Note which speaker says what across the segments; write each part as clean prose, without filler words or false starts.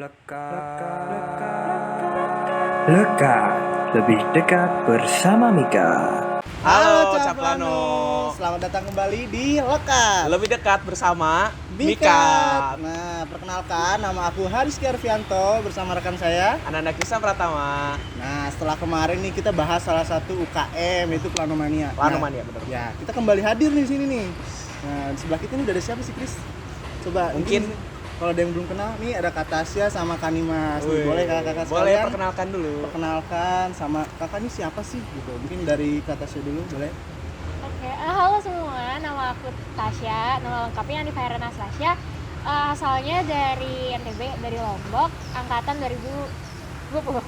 Speaker 1: Leka, lebih dekat bersama Mika.
Speaker 2: Halo Caplano.
Speaker 3: Selamat datang kembali di Lekat
Speaker 2: Lebih dekat bersama
Speaker 3: Mika.
Speaker 2: Mika.
Speaker 3: Nah, perkenalkan, nama aku Haris Kervianto bersama rekan saya.
Speaker 2: Ananda Kisah Pratama.
Speaker 3: Nah, setelah kemarin nih kita bahas salah satu UKM, yaitu Planomania.
Speaker 2: Planomania, bener.
Speaker 3: Ya, kita kembali hadir nih di sini nih. Nah, di sebelah kita nih udah ada siapa sih, Kris? Coba
Speaker 2: Mungkin
Speaker 3: kalau ada yang belum kenal nih, ada Kak Tasya sama Kanimas.
Speaker 2: Wih,
Speaker 3: Boleh kakak
Speaker 2: boleh
Speaker 3: sekalian
Speaker 2: perkenalkan dulu.
Speaker 3: perkenalkan sama kakak ini siapa sih gitu. Mungkin dari Kak Tasya dulu, boleh?
Speaker 4: Oke, halo semua, nama aku Tasya, nama lengkapnya Anifa Herana Slasya. Asalnya dari NTB, dari Lombok, angkatan 2020.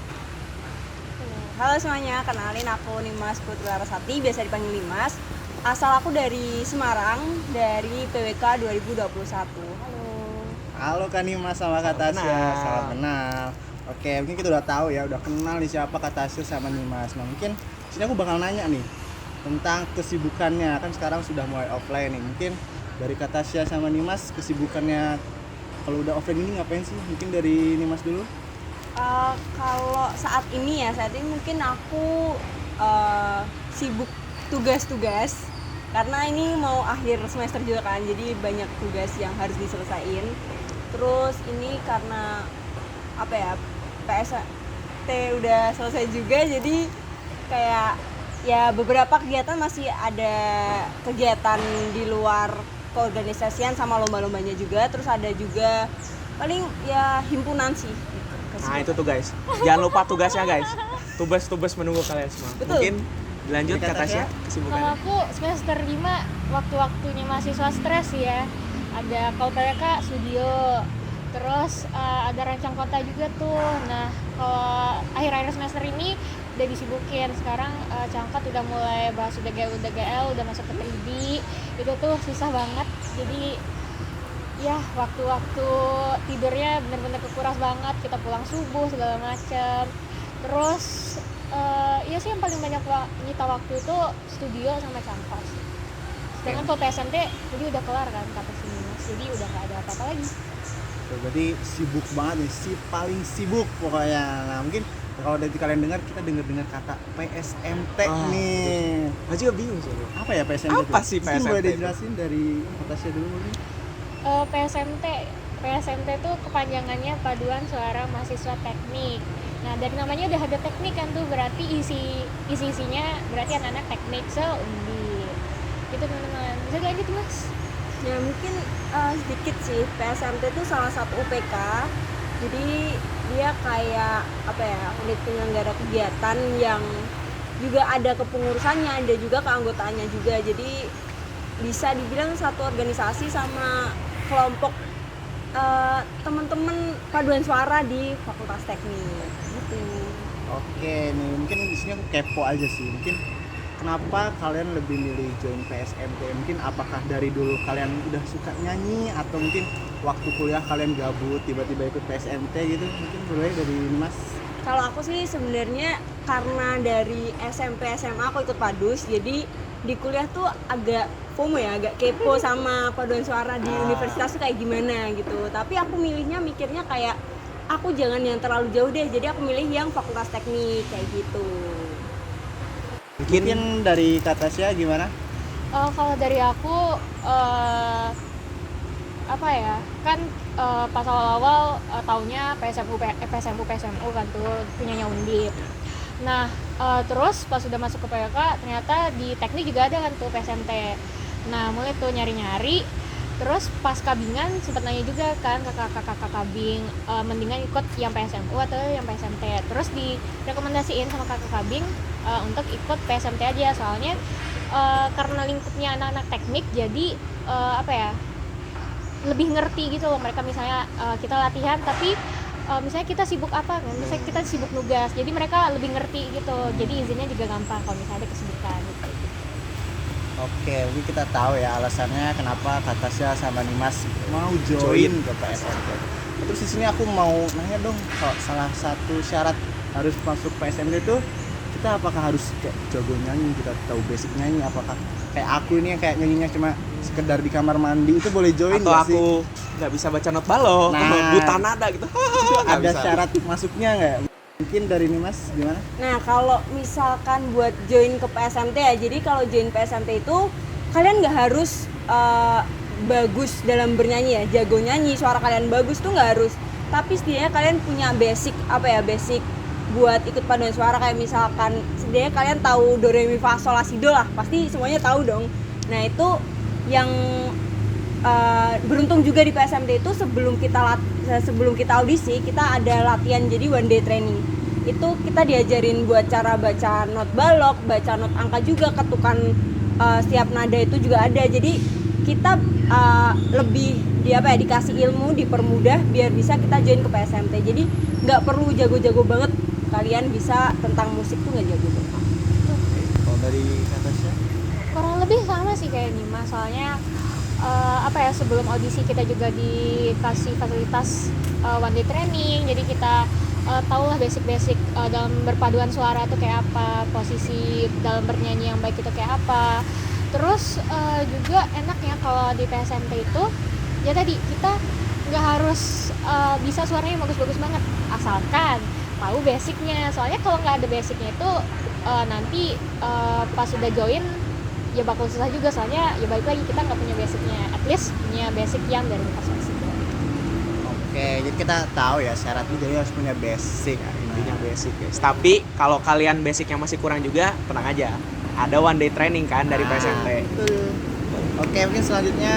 Speaker 5: Halo semuanya, kenalin aku Nimas Putri Larasati, biasa dipanggil Nimas. Asal aku dari Semarang, dari PWK 2021. Halo.
Speaker 3: Halo Kanimas sama Kak Tasya,
Speaker 2: kenal.
Speaker 3: salam kenal. Oke, mungkin kita udah tahu ya, udah kenal nih siapa Kak Tasya sama Nimas. Nah, mungkin sini aku bakal nanya nih tentang kesibukannya, kan sekarang sudah mulai offline nih. Mungkin dari Kak Tasya sama Nimas, kesibukannya kalau udah offline ini ngapain sih? Mungkin dari Nimas dulu.
Speaker 5: Kalau saat ini mungkin aku sibuk tugas-tugas. Karena ini mau akhir semester juga kan, jadi banyak tugas yang harus diselesain. Terus ini karena PST udah selesai juga, jadi kayak ya beberapa kegiatan masih ada kegiatan di luar keorganisasian sama lomba-lombanya juga. Terus ada juga paling ya himpunan sih gitu.
Speaker 2: Nah itu tuh guys, jangan lupa tugasnya guys. Tugas menunggu kalian semua.
Speaker 5: Betul.
Speaker 2: Mungkin dilanjut
Speaker 3: Jadi
Speaker 2: Kak Tasya
Speaker 4: Kalau
Speaker 2: kesibukannya.
Speaker 4: aku semester 5, waktu-waktunya mahasiswa stres ya. Ada KPK studio, terus ada rancang kota juga tuh. Nah, kalau akhir-akhir semester ini udah disibukin. Sekarang Cangkat udah mulai bahas UDGL, udah masuk ke 3D. Itu tuh susah banget. Jadi ya waktu-waktu tidurnya bener-bener kekuras banget, kita pulang subuh segala macem. Terus iya sih yang paling banyak nyita waktu itu studio sama Cangkos. Sedangkan kalau PSMT jadi udah kelar kan kata si Nimas, jadi udah gak ada apa-apa lagi.
Speaker 3: Tuh, berarti sibuk banget nih, paling sibuk pokoknya. Nah, mungkin kalau dari kalian dengar, kita dengar kata PSMT nih.
Speaker 2: Aku juga bingung sih.
Speaker 3: Apa ya PSMT?
Speaker 2: Apa sih
Speaker 3: Mungkin
Speaker 2: PSMT
Speaker 3: boleh
Speaker 2: itu?
Speaker 3: dijelasin dari Kak Tasya dulu mungkin.
Speaker 4: PSMT itu kepanjangannya Paduan Suara Mahasiswa Teknik. Nah dari namanya udah ada teknik kan tuh, berarti isinya berarti anak-anak teknik Undip. Gitu teman-teman. Bisa lanjut Mas?
Speaker 5: Ya mungkin sedikit sih, PSMT itu salah satu UPK. Jadi dia kayak unit penyelenggara kegiatan yang juga ada kepengurusannya, ada juga keanggotaannya juga. Jadi bisa dibilang satu organisasi sama kelompok teman-teman paduan suara di Fakultas Teknik gitu.
Speaker 3: Oke nih, mungkin di sini aku kepo aja sih. Mungkin kenapa kalian lebih milih join PSMT? Mungkin apakah dari dulu kalian udah suka nyanyi, atau mungkin waktu kuliah kalian gabut tiba-tiba ikut PSMT gitu? Mungkin boleh dari Mas.
Speaker 5: Kalau aku sih sebenarnya karena dari SMP SMA aku ikut Padus, jadi di kuliah tuh agak FOMO ya, agak kepo sama paduan suara di universitas tuh kayak gimana gitu. Tapi aku mikirnya kayak aku jangan yang terlalu jauh deh, jadi aku milih yang Fakultas Teknik kayak gitu.
Speaker 3: Mungkin dari Kak Tasya gimana?
Speaker 4: Kalau dari aku kan pas awal-awal taunya PSMU kan tuh punyanya Undip. Nah terus pas sudah masuk ke PWK ternyata di teknik juga ada kan tuh PSMT. Nah mulai tuh nyari-nyari, terus pas kabingan sempat nanya juga kan ke kakak kabing, mendingan ikut yang PSMU atau yang PSMT. Terus direkomendasiin sama kakak kabing untuk ikut PSMT aja, soalnya karena lingkupnya anak-anak teknik, jadi lebih ngerti gitu loh mereka. Misalnya kita latihan tapi misalnya kita sibuk apa kan, misalnya kita sibuk nugas, jadi mereka lebih ngerti gitu, jadi izinnya juga gampang kalau misalnya ada kesibukan gitu.
Speaker 3: Oke, mungkin kita tahu ya alasannya kenapa Kak Tasya sama Nimas mau join ke PSMT. Terus di sini aku mau nanya dong, kalau salah satu syarat harus masuk PSMT itu kita apakah harus kayak jago nyanyi, kita tahu basic nyanyi, apakah kayak aku ini yang kayak nyanyinya cuma sekedar di kamar mandi itu boleh join
Speaker 2: Atau
Speaker 3: nggak sih?
Speaker 2: aku nggak bisa baca not balok,
Speaker 3: Nah.
Speaker 2: buta nada gitu. Nggak
Speaker 3: Ada
Speaker 2: bisa.
Speaker 3: syarat masuknya nggak? Mungkin dari Nimas gimana?
Speaker 5: Nah, kalau misalkan buat join ke PSMT ya, jadi kalau join PSMT itu kalian nggak harus bagus dalam bernyanyi ya, jago nyanyi, suara kalian bagus tuh nggak harus. Tapi setidaknya kalian punya basic basic buat ikut paduan suara, kayak misalkan setidaknya kalian tahu do re mi fa sol la si do lah, pasti semuanya tahu dong. Nah, itu yang beruntung juga di PSMT itu sebelum kita audisi kita ada latihan, jadi one day training. Itu kita diajarin buat cara baca not balok, baca not angka juga, ketukan setiap nada itu juga ada. Jadi kita lebih dikasih ilmu, dipermudah biar bisa kita join ke PSMT. Jadi nggak perlu jago-jago banget, kalian bisa tentang musik tuh nggak jago banget.
Speaker 3: Kalau dari Natasha?
Speaker 4: Kurang lebih sama sih kayak Nima, soalnya sebelum audisi kita juga dikasih fasilitas one day training, jadi kita tahu lah basic-basic dalam berpaduan suara itu kayak apa, posisi dalam bernyanyi yang baik itu kayak apa. Terus juga enaknya kalau di PSMT itu ya tadi kita nggak harus bisa suaranya bagus-bagus banget, asalkan tahu basicnya. Soalnya kalau nggak ada basicnya itu nanti pas sudah join ya bakal susah juga, soalnya ya balik lagi kita nggak punya basicnya, at least punya basic yang dari pas itu.
Speaker 3: Oke, jadi kita tahu ya syaratnya, jadi harus punya basic.
Speaker 2: Intinya basic guys. Tapi kalau kalian basicnya masih kurang juga, tenang aja. Ada one day training kan dari PSMT.
Speaker 5: Betul.
Speaker 3: Oke, mungkin selanjutnya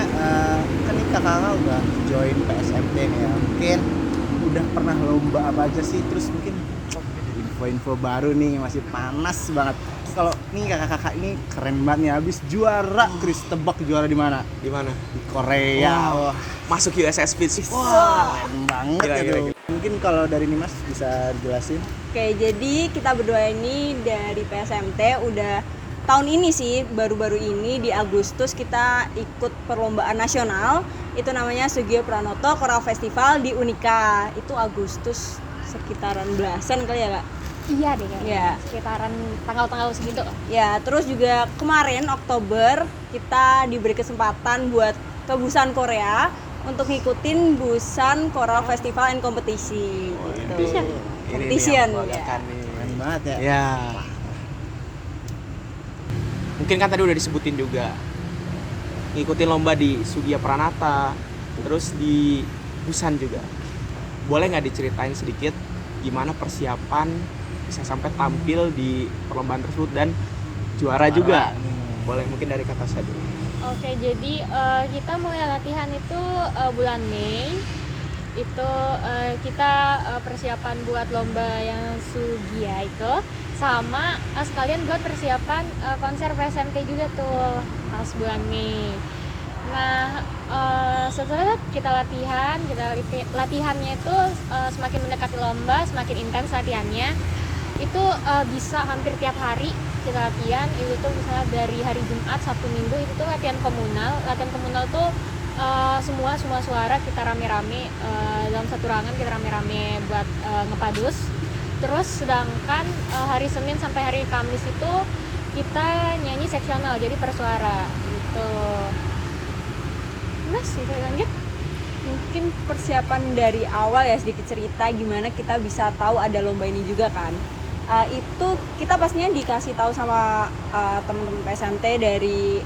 Speaker 3: kan ini kakak udah join PSMT nih ya. Mungkin udah pernah lomba apa aja sih? Terus mungkin info-info baru nih, masih panas banget. Kalau nih kakak-kakak ini keren banget nih, habis juara Chris, tebak juara di mana?
Speaker 2: Di mana?
Speaker 3: Di Korea. Wah,
Speaker 2: Masuk USS Pitch.
Speaker 3: keren banget
Speaker 2: Gila,
Speaker 3: gitu.
Speaker 2: gila.
Speaker 3: Mungkin kalau dari Nimas bisa jelasin.
Speaker 5: Oke, jadi kita berdua ini dari PSMT udah tahun ini sih, baru-baru ini di Agustus kita ikut perlombaan nasional. Itu namanya Sugio Pranoto Choral Festival di Unika. Itu Agustus sekitaran belasan kali ya, Kak?
Speaker 4: Iya deh kayaknya,
Speaker 5: Ya.
Speaker 4: sekitaran tanggal-tanggal segitu.
Speaker 5: Ya, terus juga kemarin Oktober kita diberi kesempatan buat ke Busan Korea untuk ngikutin Busan Choral Festival and Competition. Gitu. Competition, ya.
Speaker 3: Keren banget ya.
Speaker 2: Ya. Mungkin kan tadi udah disebutin juga. Ngikutin lomba di Sugia Pranata, terus di Busan juga. Boleh nggak diceritain sedikit gimana persiapan bisa sampai tampil di perlombaan tersebut dan juara juga? Boleh mungkin dari kata saya dulu.
Speaker 4: Oke, jadi kita mulai latihan itu bulan Mei. Itu kita persiapan buat lomba yang Sugia itu, sama sekalian buat persiapan konser PSMT juga tuh pas bulan Mei. Nah, setelah kita latihannya itu semakin mendekati lomba, semakin intens latihannya. Itu bisa hampir tiap hari kita latihan. Itu tuh misalnya dari hari Jumat, Sabtu, Minggu itu tuh latihan komunal. Latihan komunal tuh semua suara kita rame-rame dalam satu ruangan, kita rame-rame buat ngepadus. Terus sedangkan hari Senin sampai hari Kamis itu kita nyanyi seksional, jadi per suara gitu. Mas, bisa lanjut?
Speaker 5: Mungkin persiapan dari awal ya, sedikit cerita gimana kita bisa tahu ada lomba ini juga kan. Itu kita pastinya dikasih tahu sama teman-teman PSMT dari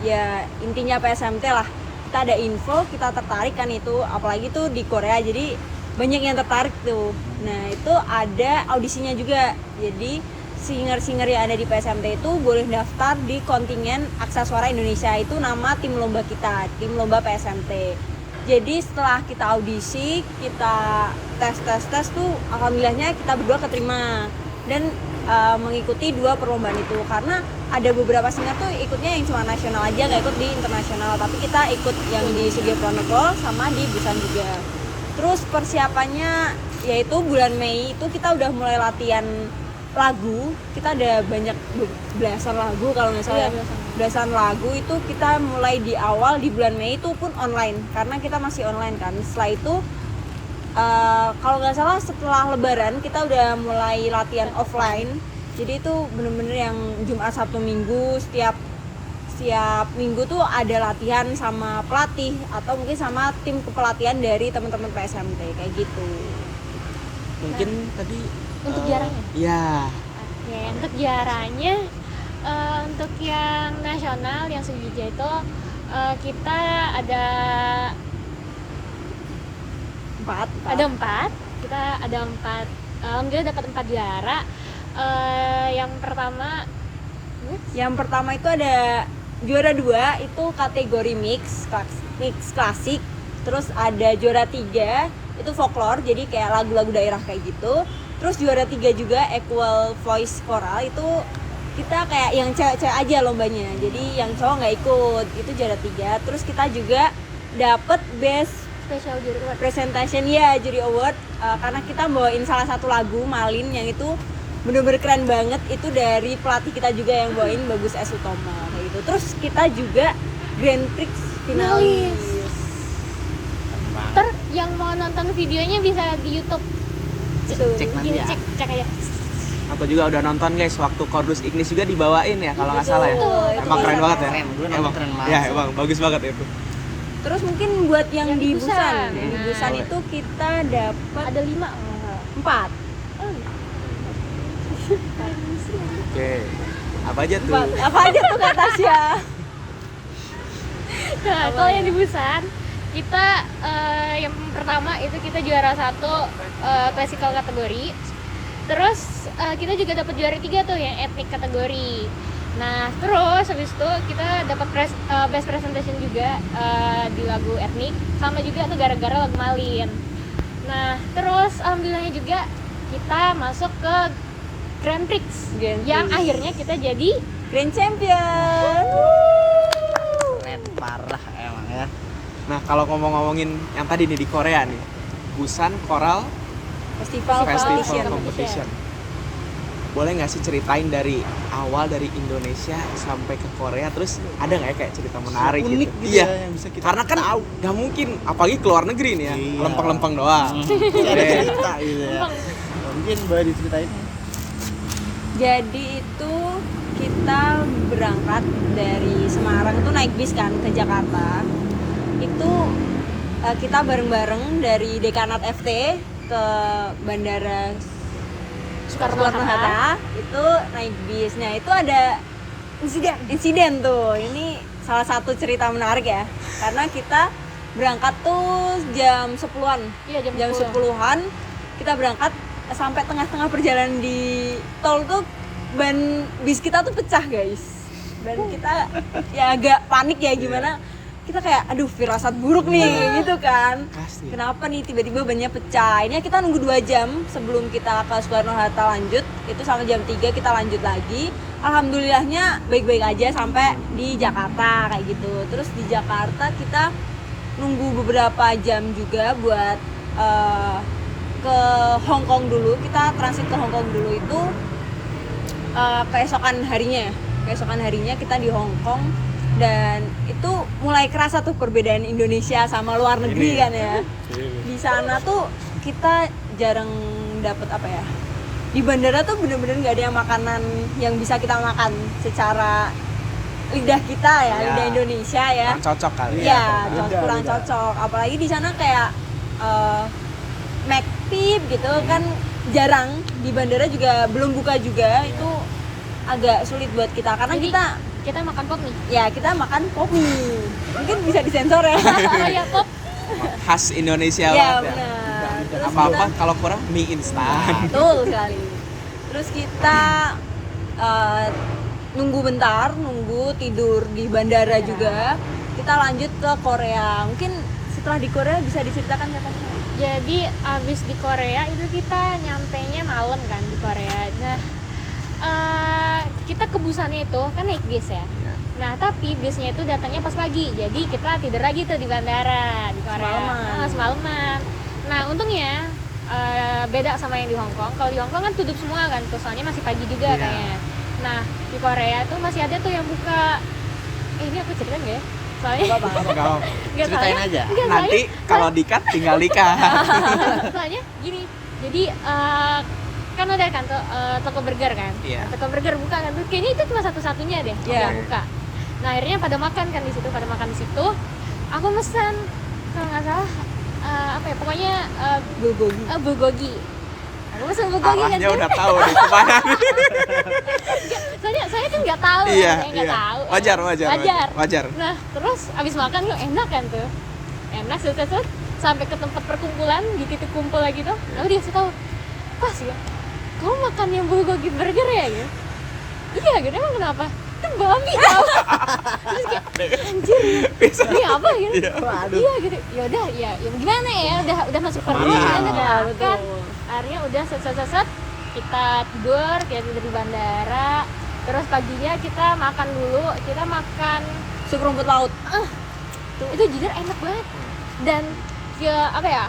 Speaker 5: ya intinya PSMT lah. Kita ada info, kita tertarik kan itu, apalagi tuh di Korea, jadi banyak yang tertarik tuh. Nah, itu ada audisinya juga. Jadi singer-singer yang ada di PSMT itu boleh daftar di kontingen Aksa Suara Indonesia, itu nama tim lomba kita, tim lomba PSMT. Jadi setelah kita audisi, kita tes tuh alhamdulillahnya kita berdua keterima dan mengikuti 2 perlombaan itu, karena ada beberapa singer tuh ikutnya yang cuma nasional aja, nggak ikut di internasional, tapi kita ikut yang di Sugio Pranoto sama di Busan juga. Terus persiapannya yaitu bulan Mei itu kita udah mulai latihan lagu, kita ada banyak belasan lagu kalau nggak salah.
Speaker 4: Iya,
Speaker 5: Belasan lagu itu kita mulai di awal di bulan Mei itu pun online, karena kita masih online kan. Setelah itu kalau nggak salah setelah Lebaran kita udah mulai latihan offline. Jadi itu bener-bener yang Jumat, Sabtu, Minggu setiap setiap minggu tuh ada latihan sama pelatih atau mungkin sama tim kepelatihan dari teman-teman PSMT kayak gitu.
Speaker 2: Mungkin tadi
Speaker 4: Untuk juaranya?
Speaker 2: Iya.
Speaker 4: Oke, untuk juaranya untuk yang nasional yang Sugija itu kita ada 4. Kita ada 4. Alhamdulillah dapat 4 juara. Yang pertama
Speaker 5: itu ada juara 2 itu kategori mix klasik. Terus ada juara 3 itu folklore, jadi kayak lagu-lagu daerah kayak gitu. Terus juara 3 juga equal voice choral, itu kita kayak yang cewek-cewek aja lombanya, jadi yang cowok nggak ikut, itu juara 3. Terus kita juga dapat best
Speaker 4: special jury award.
Speaker 5: presentation ya, jury award, karena kita bawain salah satu lagu Malin yang itu bener-bener keren banget, itu dari pelatih kita juga yang bawain, Bagus S. Utomo kayak gitu. Terus kita juga Grand Prix finalis.
Speaker 4: Ntar yang mau nonton videonya bisa di YouTube.
Speaker 3: Cek nanti ya.
Speaker 4: Cek aja.
Speaker 2: Aku juga udah nonton guys, waktu Chordus Ignis juga dibawain ya kalau nggak salah ya.
Speaker 5: Betul,
Speaker 2: Emang
Speaker 5: itu
Speaker 2: keren banget ya.
Speaker 3: Keren, gue nonton
Speaker 2: Emang
Speaker 3: keren banget.
Speaker 2: Ya emang bagus banget itu.
Speaker 5: Terus mungkin buat yang
Speaker 4: Yang
Speaker 5: di
Speaker 4: di
Speaker 5: Busan,
Speaker 4: Busan.
Speaker 5: yang di
Speaker 4: Nah.
Speaker 5: Busan itu kita dapat
Speaker 4: Ada 5.
Speaker 5: 4.
Speaker 2: Oke. Apa aja tuh?
Speaker 5: Apa aja tuh Kak Tasya?
Speaker 4: Nah, kalau yang di Busan kita yang pertama itu kita juara 1 classical kategori. Terus kita juga dapat juara 3 tuh yang ethnic kategori. Nah, terus habis itu kita dapat best presentation juga di lagu ethnic, sama juga tuh gara-gara lagu Malin. Nah, terus alhamdulillahnya juga kita masuk ke Grand Prix, yang akhirnya kita jadi
Speaker 5: Grand Champion.
Speaker 3: Keren parah emang ya.
Speaker 2: Nah, kalau ngomongin yang tadi nih di Korea nih, Busan Choral
Speaker 5: Festival
Speaker 2: Festival
Speaker 5: Competition.
Speaker 2: Competition. Boleh nggak sih ceritain dari awal dari Indonesia sampai ke Korea, terus ada nggak ya kayak cerita menarik
Speaker 3: Unik
Speaker 2: gitu?
Speaker 3: gitu
Speaker 2: Iya.
Speaker 3: ya, yang bisa kita
Speaker 2: Karena kan
Speaker 3: tahu.
Speaker 2: nggak mungkin, apalagi keluar negeri nih ya,
Speaker 3: Iya.
Speaker 2: lempeng-lempeng doang.
Speaker 3: Masih ada
Speaker 2: Oke.
Speaker 3: cerita gitu ya. Mungkin boleh diceritain.
Speaker 5: Jadi itu kita berangkat dari Semarang tuh naik bis kan ke Jakarta. Itu kita bareng-bareng dari Dekanat FT ke Bandara Soekarno-Hatta itu naik bis. Nah, itu ada insiden tuh. Ini salah satu cerita menarik ya. Karena kita berangkat tuh jam 10-an.
Speaker 4: Iya, jam
Speaker 5: Jam 10-an kita berangkat, sampai tengah-tengah perjalanan di tol tuh ban bis kita tuh pecah, guys. Dan kita ya agak panik ya gimana. Kita kayak aduh firasat buruk nih gitu kan.
Speaker 2: Pasti.
Speaker 5: Kenapa nih tiba-tiba bannya pecah? Ini kita nunggu 2 jam sebelum kita ke Soekarno-Hatta lanjut. Itu sampai jam 3 kita lanjut lagi. Alhamdulillahnya baik-baik aja sampai di Jakarta kayak gitu. Terus di Jakarta kita nunggu beberapa jam juga buat ke Hong Kong dulu. Kita transit ke Hong Kong dulu itu keesokan harinya kita di Hong Kong. Dan itu mulai kerasa tuh perbedaan Indonesia sama luar negeri kan ya. Di sana tuh kita jarang dapat apa ya, di bandara tuh bener-bener nggak ada yang makanan yang bisa kita makan secara lidah kita ya,
Speaker 2: Ya.
Speaker 5: lidah Indonesia ya.
Speaker 2: Kurang cocok kali ya.
Speaker 5: Iya,
Speaker 3: beda,
Speaker 5: kurang
Speaker 3: beda.
Speaker 5: cocok. Apalagi di sana kayak McPip gitu kan jarang, di bandara juga belum buka juga. Itu agak sulit buat kita karena
Speaker 4: Jadi, kita makan pop nih.
Speaker 5: kita makan pop mie. Mungkin bisa disensor ya.
Speaker 4: Oh ya, pop.
Speaker 2: Khas Indonesia
Speaker 5: Iya
Speaker 2: banget ya.
Speaker 5: benar. Terus
Speaker 2: Apa-apa kalau kurang mie instan.
Speaker 5: betul sekali. Terus kita nunggu bentar, nunggu tidur di bandara juga. Kita lanjut ke Korea. Mungkin setelah di Korea bisa diceritakan nggak Kak?
Speaker 4: Jadi abis di Korea itu kita nyampenya malam kan di Korea. Nah, kita ke Busannya itu kan naik bis ya.
Speaker 2: Ya.
Speaker 4: Nah, tapi bisnya itu datangnya pas pagi. Jadi kita tidur lagi tuh di bandara di Korea.
Speaker 5: Semalaman.
Speaker 4: Semalaman. Nah, untungnya beda sama yang di Hong Kong. Kalau di Hong Kong kan tutup semua kan, tuh soalnya masih pagi juga
Speaker 2: Iya.
Speaker 4: kayaknya. Nah, di Korea tuh masih ada tuh yang buka. Ini aku ceritain nggak ya? Soalnya
Speaker 2: Nggak apa-apa.
Speaker 4: nggak,
Speaker 3: Ceritain
Speaker 4: soalnya-
Speaker 3: aja.
Speaker 4: nggak,
Speaker 2: Nanti kalau di-cut tinggal di-cut.
Speaker 4: soalnya gini, jadi kan ada kan tuh toko burger kan.
Speaker 2: Iya.
Speaker 4: Toko burger buka kan tuh, kayaknya itu cuma satu-satunya deh
Speaker 5: Iya.
Speaker 4: yang buka. Nah akhirnya pada makan kan di situ. Aku pesan kalau nggak salah apa ya pokoknya bulgogi. Aku pesan bulgogi kan.
Speaker 2: Arahnya udah tahu nih kemana.
Speaker 4: Soalnya saya kan nggak tahu,
Speaker 2: Iya,
Speaker 4: saya nggak
Speaker 2: iya.
Speaker 4: tahu.
Speaker 2: Wajar.
Speaker 4: Nah terus abis makan kok enak kan tuh, enak set sampai ke tempat perkumpulan di titik kumpul lagi tuh. Lalu dia kasih tahu, pas ya, kamu makan yang bulgogi burger ya? Gitu. Iya, gitu emang kenapa? Itu babi tau. Terus kayak anjir, ini apa gitu? Iya gitu. Yaudah, ya gimana ya? Udah masuk perut, udah makan. Akhirnya udah set kita tidur di bandara. Terus paginya kita makan dulu, kita makan
Speaker 5: sup rumput laut.
Speaker 4: Itu jujur enak banget. Dan ya apa ya?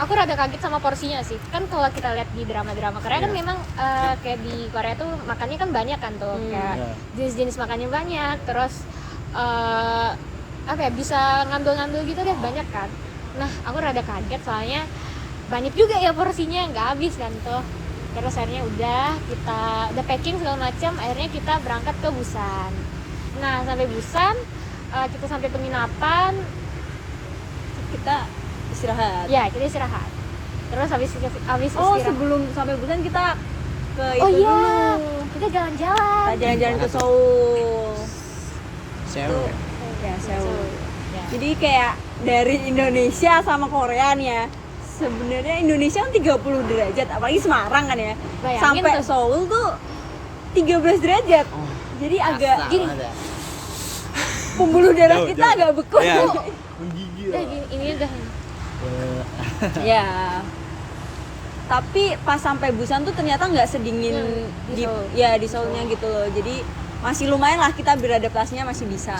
Speaker 4: Aku rada kaget sama porsinya sih. Kan kalau kita lihat di drama-drama Korea kan memang kayak di Korea tuh makannya kan banyak kan tuh. Kayak jenis-jenis makannya banyak. Terus apa ya? Bisa ngambil-ngambil gitu deh banyak kan. Nah, aku rada kaget soalnya banyak juga ya porsinya, nggak habis kan tuh. Terus akhirnya kita udah packing segala macam, akhirnya kita berangkat ke Busan. Nah, sampai Busan kita sampai penginapan,
Speaker 5: Kita istirahat.
Speaker 4: ya kita istirahat. Terus habis istirahat.
Speaker 5: Sebelum sampai Busan kita ke
Speaker 4: Oh
Speaker 5: itu
Speaker 4: iya,
Speaker 5: dulu.
Speaker 4: kita jalan-jalan.
Speaker 5: Kita jalan-jalan ke Seoul.
Speaker 3: Seoul.
Speaker 5: Ya, Seoul.
Speaker 4: Ya.
Speaker 5: Jadi kayak dari Indonesia sama Korea nih ya. Sebenarnya Indonesia kan 30 derajat, apalagi Semarang kan ya.
Speaker 4: Bayangin
Speaker 5: Sampai
Speaker 4: tuh.
Speaker 5: Seoul tuh 13 derajat. Jadi agak
Speaker 4: Gini.
Speaker 5: pembuluh darah
Speaker 2: Jauh,
Speaker 5: kita
Speaker 2: jauh.
Speaker 5: agak beku.
Speaker 2: Iya.
Speaker 3: Menggigil.
Speaker 4: Ini udah
Speaker 5: Ya. Tapi pas sampai Busan tuh ternyata nggak sedingin
Speaker 4: di Seoul.
Speaker 5: di Seoulnya gitu loh. Jadi masih lumayan lah, kita beradaptasinya masih bisa.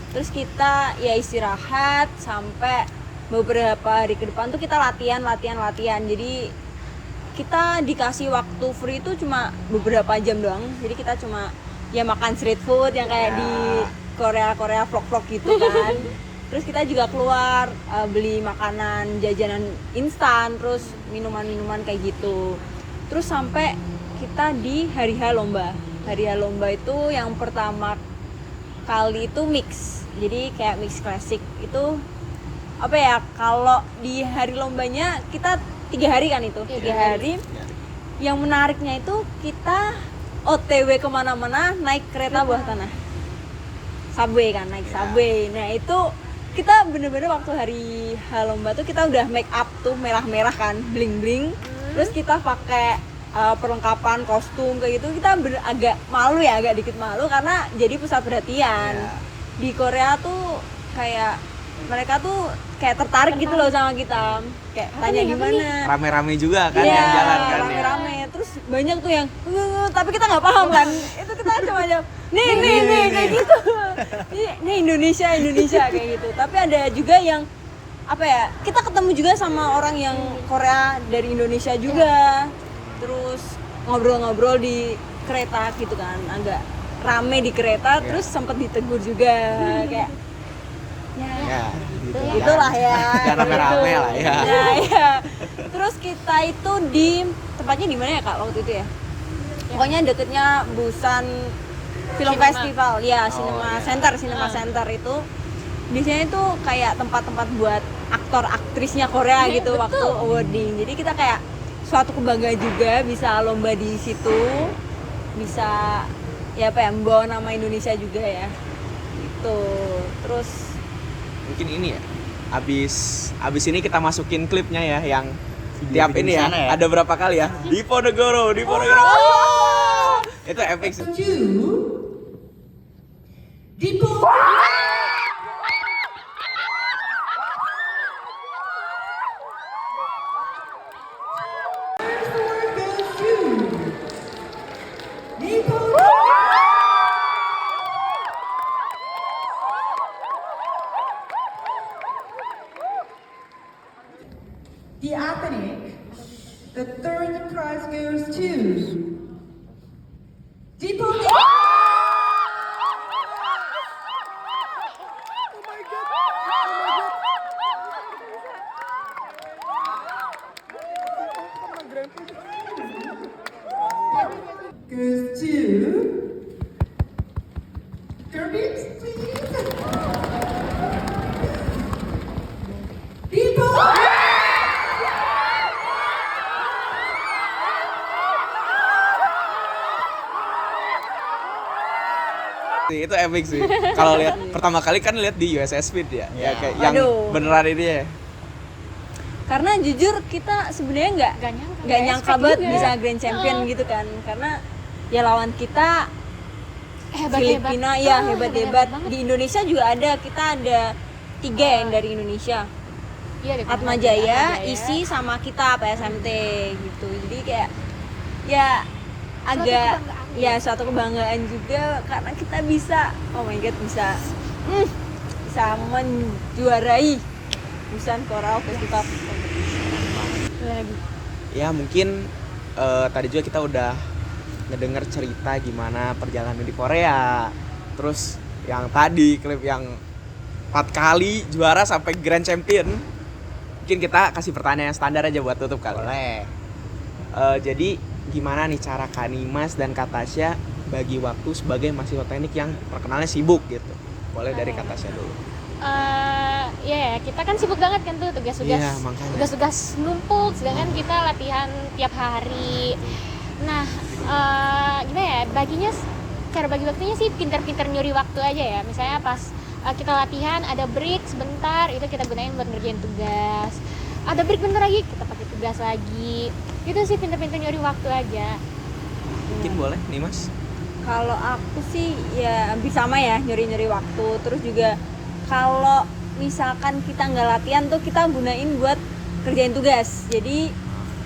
Speaker 5: Terus kita ya istirahat sampai beberapa hari ke depan tuh kita latihan. Jadi kita dikasih waktu free itu cuma beberapa jam doang. Jadi kita cuma ya makan street food yang kayak di Korea vlog gitu kan. Terus kita juga keluar beli makanan jajanan instan, terus minuman kayak gitu. Terus sampai kita di hari H lomba. Hari H lomba itu yang pertama kali itu mix. Jadi kayak mix klasik itu apa ya, kalau di hari lombanya kita 3 hari kan itu, 3 hari. Yang menariknya itu kita OTW kemana-mana naik kereta bawah tanah, subway kan, naik subway. Nah itu kita bener-bener waktu hari H lomba tuh kita udah make up tuh merah-merah kan, bling-bling. Terus kita pakai perlengkapan kostum kayak gitu. Kita agak malu ya, agak dikit malu karena jadi pusat perhatian. Di Korea tuh kayak mereka tuh kayak tertarik gitu loh sama kita, kayak tanya gimana.
Speaker 2: Rame-rame juga kan
Speaker 5: Iya,
Speaker 2: yang jalan kan.
Speaker 5: rame-rame. Terus banyak tuh yang tapi kita nggak paham kan. Itu kita cuma jawab nih kayak gitu. Nih Indonesia kayak gitu. Tapi ada juga yang apa ya, kita ketemu juga sama orang yang Korea dari Indonesia juga. Terus ngobrol-ngobrol di kereta gitu kan, agak rame di kereta. Terus sempet ditegur juga kayak
Speaker 2: Ya, gitu.
Speaker 5: itulah ya.
Speaker 2: Jangan rame-rame
Speaker 5: gitu.
Speaker 2: lah ya.
Speaker 5: Ya. Terus kita itu di tempatnya di mana ya Kak waktu itu ya? Pokoknya deketnya Busan Film
Speaker 4: Cinema.
Speaker 5: Festival. Ya, Cinema Center itu. Biasanya itu kayak tempat-tempat buat aktor aktrisnya Korea gitu waktu awarding. Jadi kita kayak suatu kebanggaan juga bisa lomba di situ. Bisa ya apa ya, membawa nama Indonesia juga ya. Gitu. Terus
Speaker 2: Mungkin ini ya. Abis ini kita masukin klipnya ya yang
Speaker 3: Video
Speaker 2: tiap ini ya,
Speaker 3: sana ya.
Speaker 2: ada berapa kali ya? Diponegoro. Itu epic sih.
Speaker 6: The Athenic, the third prize goes to Deepo. Goes to Kirby.
Speaker 2: Itu epic sih. Kalau lihat pertama kali kan lihat di USS Speed ya,
Speaker 3: Ya.
Speaker 2: kayak yang
Speaker 5: Aduh.
Speaker 2: beneran ini ya.
Speaker 5: Karena jujur kita sebenarnya nggak
Speaker 4: Nggak
Speaker 5: nyangka
Speaker 4: expect
Speaker 5: banget
Speaker 4: juga.
Speaker 5: bisa Grand Champion gitu kan, karena ya lawan kita Filipina ya hebat-hebat.
Speaker 4: banget.
Speaker 5: Di Indonesia juga kita ada 3 yang dari Indonesia.
Speaker 4: Iya, deh,
Speaker 5: Atma Jaya, Isi sama kita PSMT gitu. Jadi kayak ya agak
Speaker 4: kebanggaan.
Speaker 5: ya suatu kebanggaan juga karena kita bisa oh my god bisa menjuarai Busan Coral Festival.
Speaker 2: Ya mungkin tadi juga kita udah ngedenger cerita gimana perjalanan di Korea. Terus yang tadi klip yang 4 kali juara sampai Grand Champion. Mungkin kita kasih pertanyaan yang standar aja buat tutup kali.
Speaker 3: Boleh.
Speaker 2: Jadi gimana nih cara Kak Nimas dan Kak Tasya bagi waktu sebagai mahasiswa teknik yang terkenalnya sibuk gitu? Boleh dari Kak Tasya dulu.
Speaker 4: Ya kita kan sibuk banget kan tuh tugas-tugas,
Speaker 2: Iya, makanya.
Speaker 4: tugas-tugas numpuk, sedangkan kita latihan tiap hari. Nah, gimana ya? Cara bagi waktunya sih pintar-pintar nyuri waktu aja ya. Misalnya pas kita latihan ada break sebentar, itu kita gunain buat ngerjain tugas. Ada break bentar lagi, kita pakai tugas lagi. Itu sih pintar-pintar nyuri waktu aja.
Speaker 2: Mungkin boleh nih Mas.
Speaker 5: Kalau aku sih ya hampir sama ya, nyuri-nyuri waktu. Terus juga kalau misalkan kita nggak latihan tuh kita gunain buat kerjain tugas. Jadi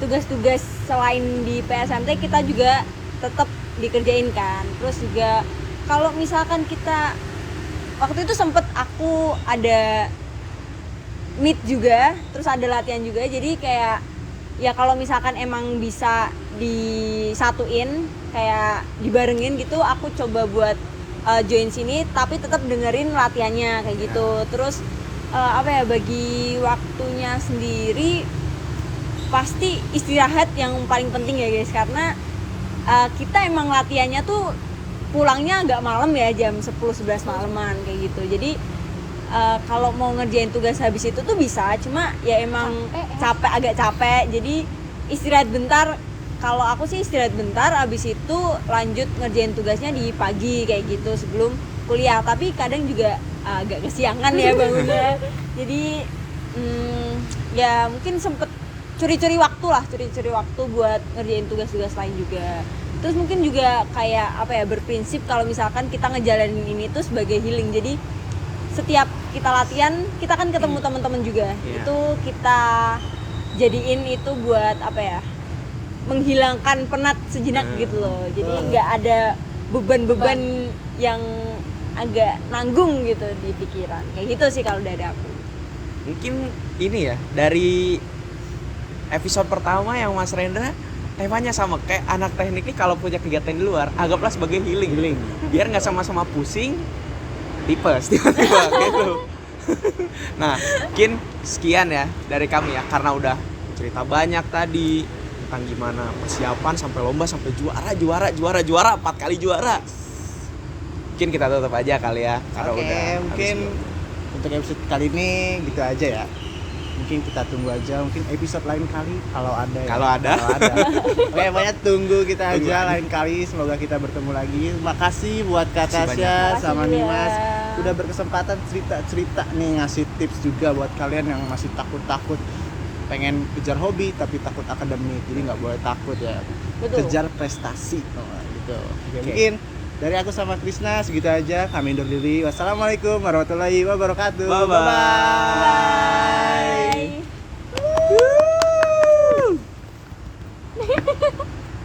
Speaker 5: tugas-tugas selain di PSMT kita juga tetap dikerjain kan. Terus juga kalau misalkan kita waktu itu sempet aku ada meet juga, terus ada latihan juga. Jadi kayak ya kalau misalkan emang bisa disatuin kayak dibarengin gitu, aku coba buat join sini tapi tetap dengerin latihannya kayak gitu. Terus bagi waktunya sendiri pasti istirahat yang paling penting ya guys, karena kita emang latihannya tuh pulangnya agak malam ya, jam 10-11 malaman kayak gitu. Jadi kalau mau ngerjain tugas habis itu tuh bisa, cuma ya emang agak capek. Jadi istirahat bentar. Kalau aku sih istirahat bentar, habis itu lanjut ngerjain tugasnya di pagi kayak gitu sebelum kuliah. Tapi kadang juga agak kesiangan ya bangunnya. Jadi ya mungkin sempet curi-curi waktu buat ngerjain tugas-tugas lain juga. Terus mungkin juga kayak berprinsip kalau misalkan kita ngejalanin ini tuh sebagai healing. Jadi setiap kita latihan kita kan ketemu teman-teman juga.
Speaker 2: Yeah.
Speaker 5: Itu kita jadiin itu buat menghilangkan penat sejenak gitu loh. Jadi nggak ada beban-beban yang agak nanggung gitu di pikiran. Kayak gitu sih kalau dari aku.
Speaker 2: Mungkin ini ya, dari episode pertama yang Mas Rendra temanya sama kayak anak teknik nih, kalau punya kegiatan di luar anggaplah sebagai healing. Biar nggak sama-sama pusing tipes tiba-tiba gitu. Nah mungkin sekian ya dari kami ya, karena udah cerita banyak tadi tentang gimana persiapan sampai lomba sampai juara 4 kali juara. Mungkin kita tutup aja kali ya, karena
Speaker 3: Oke,
Speaker 2: udah
Speaker 3: mungkin
Speaker 2: habis.
Speaker 3: untuk episode kali ini gitu aja ya. Mungkin kita tunggu aja, mungkin episode lain kali kalau ada ya.
Speaker 2: Kalau ada.
Speaker 3: Oke, banyak tunggu kita
Speaker 2: Tunggu
Speaker 3: aja
Speaker 2: aja.
Speaker 3: lain kali, semoga kita bertemu lagi. Makasih buat Kak
Speaker 2: Makasih
Speaker 3: Tasya
Speaker 5: banyak.
Speaker 3: sama
Speaker 5: Makasih
Speaker 3: Nimas
Speaker 5: juga.
Speaker 3: udah berkesempatan cerita nih, ngasih tips juga buat kalian yang masih takut pengen kejar hobi tapi takut akademik. Jadi nggak boleh takut ya.
Speaker 5: Betul.
Speaker 3: Kejar prestasi gitu. Oke,
Speaker 2: Oke.
Speaker 3: mungkin dari aku sama Krisna segitu aja. Kami undur diri. Wassalamualaikum warahmatullahi wabarakatuh.
Speaker 2: Bye-bye.
Speaker 3: Bye-bye.